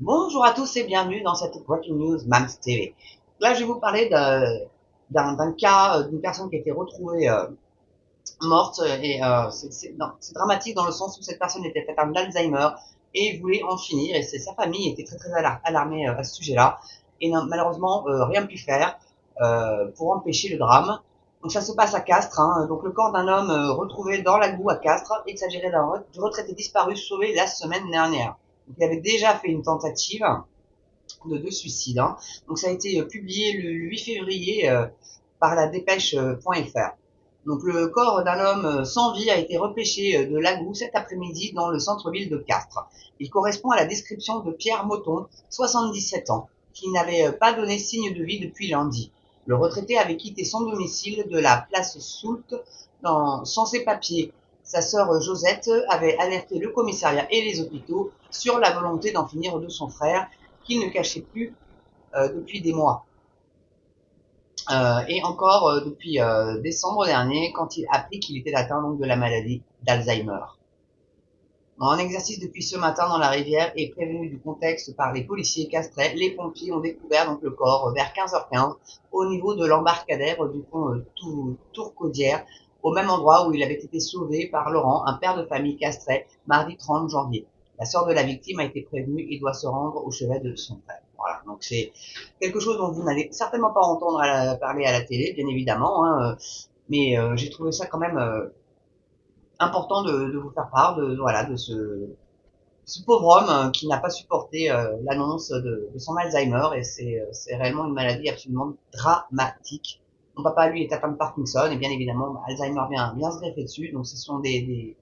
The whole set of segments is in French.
Bonjour à tous et bienvenue dans cette Breaking News Mams TV. Là, je vais vous parler d'un cas d'une personne qui a été retrouvée morte et c'est dramatique dans le sens où cette personne était atteinte d'Alzheimer et voulait en finir et sa famille était très alarmée à ce sujet-là et n'a malheureusement rien pu faire pour empêcher le drame. Donc ça se passe à Castres, hein. Donc le corps d'un homme retrouvé dans la boue à Castres. Il s'agirait d'un retraité disparu sauvé la semaine dernière. Donc, il avait déjà fait une tentative de suicide, hein. Donc ça a été publié le 8 février par la dépêche.fr. Donc le corps d'un homme sans vie a été repêché de Lagou cet après-midi dans le centre-ville de Castres. Il correspond à la description de Pierre Moton, 77 ans, qui n'avait pas donné signe de vie depuis lundi. Le retraité avait quitté son domicile de la place Soult sans ses papiers. Sa sœur Josette avait alerté le commissariat et les hôpitaux sur la volonté d'en finir de son frère qu'il ne cachait plus depuis des mois. Et encore depuis décembre dernier, quand il a appris qu'il était atteint donc, de la maladie d'Alzheimer. En exercice depuis ce matin dans la rivière et prévenu du contexte par les policiers castrais, les pompiers ont découvert donc le corps vers 15h15 au niveau de l'embarcadère du pont Tourcaudière, au même endroit où il avait été sauvé par Laurent, un père de famille castrais, mardi 30 janvier. La sœur de la victime a été prévenue et doit se rendre au chevet de son frère. Voilà, donc c'est quelque chose dont vous n'allez certainement pas entendre parler à la télé, bien évidemment, hein, mais j'ai trouvé ça quand même important de vous faire part de voilà de ce pauvre homme qui n'a pas supporté l'annonce de son Alzheimer et c'est réellement une maladie absolument dramatique. Mon papa lui est atteint de Parkinson et bien évidemment Alzheimer vient se greffer dessus, donc ce sont des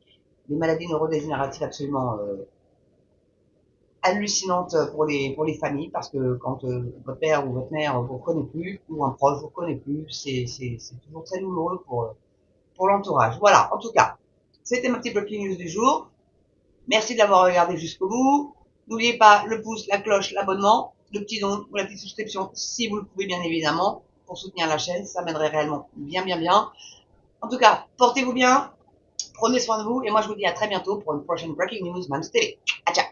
maladies neurodégénératives absolument hallucinante pour les familles parce que quand votre père ou votre mère vous reconnaît plus ou un proche vous reconnaît plus, c'est toujours très douloureux pour l'entourage. Voilà, en tout cas, c'était ma petite breaking news du jour. Merci de l'avoir regardé jusqu'au bout. N'oubliez pas le pouce, la cloche, l'abonnement, le petit don ou la petite souscription si vous le pouvez bien évidemment pour soutenir la chaîne, ça m'aiderait réellement bien. En tout cas, portez-vous bien, prenez soin de vous et moi je vous dis à très bientôt pour une prochaine breaking news, même télé. À ciao.